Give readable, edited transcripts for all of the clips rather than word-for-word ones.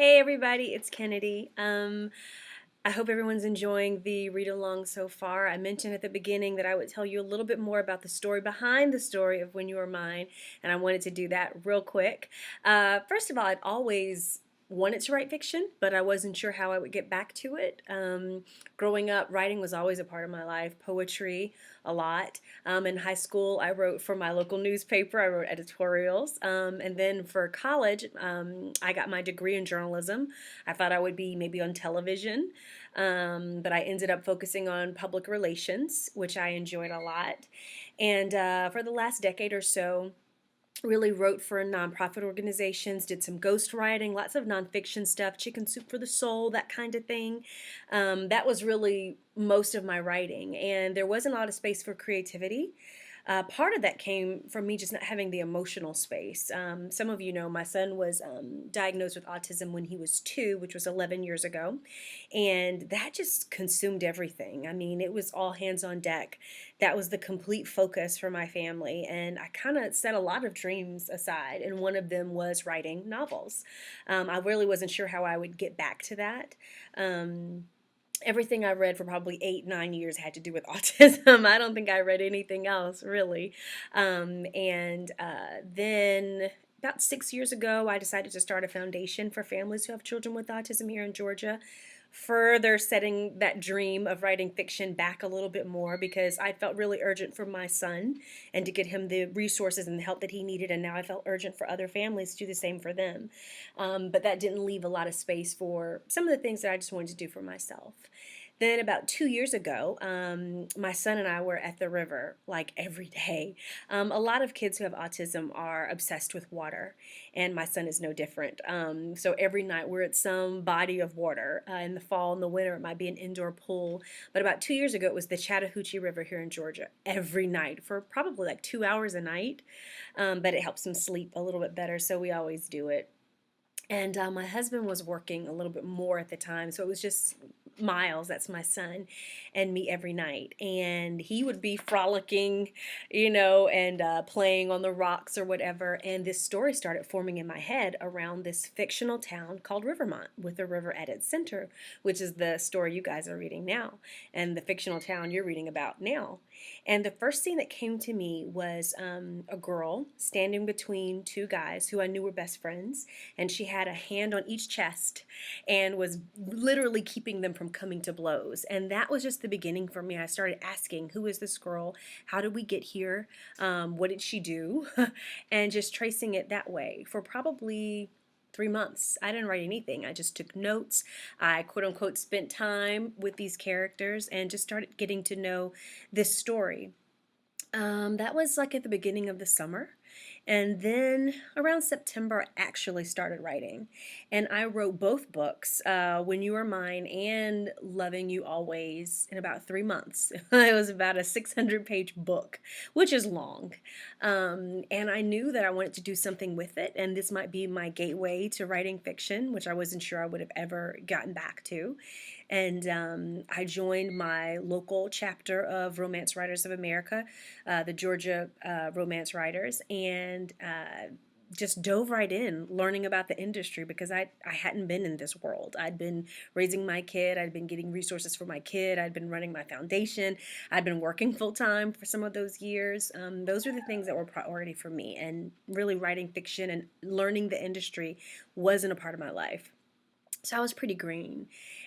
Hey everybody, it's Kennedy. I hope everyone's enjoying the read along so far. I mentioned at the beginning that I would tell you a little bit more about the story behind the story of When You Were Mine, and I wanted to do that real quick. First of all, I'd always wanted to write fiction, but I wasn't sure how I would get back to it. Growing up, writing was always a part of my life, poetry a lot. In high school, I wrote for my local newspaper, I wrote editorials. And then for college, I got my degree in journalism. I thought I would be maybe on television, but I ended up focusing on public relations, which I enjoyed a lot. And for the last decade or so, really wrote for nonprofit organizations, did some ghostwriting, lots of nonfiction stuff, Chicken Soup for the Soul, that kind of thing. That was really most of my writing, and there wasn't a lot of space for creativity. Part of that came from me just not having the emotional space. Some of you know my son was diagnosed with autism when he was 2, which was 11 years ago, and that just consumed everything. I mean, it was all hands on deck. That was the complete focus for my family, and I kind of set a lot of dreams aside, and one of them was writing novels. I really wasn't sure how I would get back to that. Everything I read for probably 8, 9 years had to do with autism. I don't think I read anything else really. And then about 6 years ago, I decided to start a foundation for families who have children with autism here in Georgia, further setting that dream of writing fiction back a little bit more because I felt really urgent for my son and to get him the resources and the help that he needed, and now I felt urgent for other families to do the same for them. But that didn't leave a lot of space for some of the things that I just wanted to do for myself. Then about 2 years ago, my son and I were at the river like every day. A lot of kids who have autism are obsessed with water, and my son is no different. So every night we're at some body of water. In the fall and the winter, it might be an indoor pool. But about 2 years ago, it was the Chattahoochee River here in Georgia every night for probably like 2 hours a night. But it helps him sleep a little bit better, so we always do it. And my husband was working a little bit more at the time, so it was just Miles, that's my son, and me every night. And he would be frolicking, and playing on the rocks or whatever. And this story started forming in my head around this fictional town called Rivermont with a river at its center, which is the story you guys are reading now, and the fictional town you're reading about now. And the first scene that came to me was a girl standing between two guys who I knew were best friends, and she had a hand on each chest and was literally keeping them from coming to blows. And that was just the beginning for me. I started asking, who is this girl? How did we get here? What did she do? And just tracing it that way for probably 3 months. I didn't write anything. I just took notes. I quote unquote spent time with these characters and just started getting to know this story. That was like at the beginning of the summer. And then around September, I actually started writing. And I wrote both books, When You Were Mine and Loving You Always, in about 3 months. It was about a 600-page book, which is long. And I knew that I wanted to do something with it, and this might be my gateway to writing fiction, which I wasn't sure I would have ever gotten back to. And I joined my local chapter of Romance Writers of America, the Georgia Romance Writers, and just dove right in learning about the industry because I hadn't been in this world. I'd been raising my kid, I'd been getting resources for my kid, I'd been running my foundation, I'd been working full time for some of those years. Those are the things that were priority for me, and really writing fiction and learning the industry wasn't a part of my life. So I was pretty green.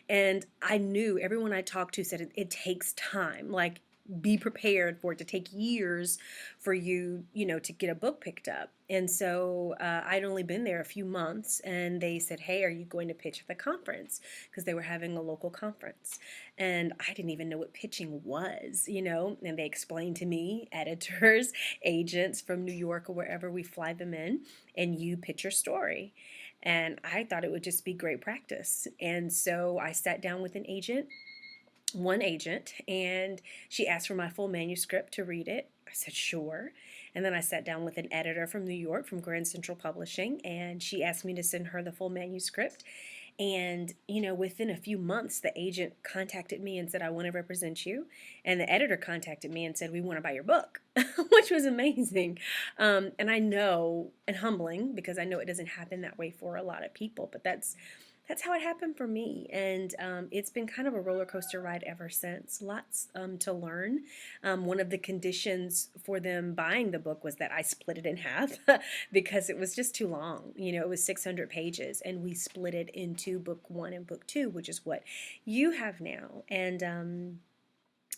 And I knew everyone I talked to said it takes time. Like, be prepared for it to take years for you, to get a book picked up. And so I'd only been there a few months, and they said, hey, are you going to pitch at the conference? Because they were having a local conference. And I didn't even know what pitching was, and they explained to me, editors, agents from New York or wherever, we fly them in, and you pitch your story. And I thought it would just be great practice. And so I sat down with one agent, and she asked for my full manuscript to read it. I said, sure. And then I sat down with an editor from New York, from Grand Central Publishing, and she asked me to send her the full manuscript. And, within a few months, the agent contacted me and said, I want to represent you. And the editor contacted me and said, we want to buy your book, which was amazing. And I know, and humbling, because I know it doesn't happen that way for a lot of people, but that's how it happened for me. And it's been kind of a roller coaster ride ever since. Lots to learn. One of the conditions for them buying the book was that I split it in half because it was just too long. It was 600 pages, and we split it into book one and book two, which is what you have now. And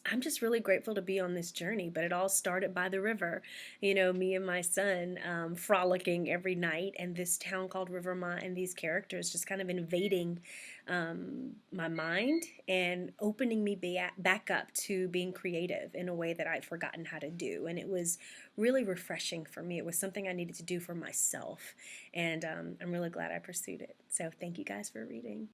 I'm just really grateful to be on this journey, but it all started by the river. Me and my son frolicking every night, and this town called Rivermont, and these characters just kind of invading my mind and opening me back up to being creative in a way that I'd forgotten how to do. And it was really refreshing for me. It was something I needed to do for myself, and I'm really glad I pursued it. So thank you guys for reading.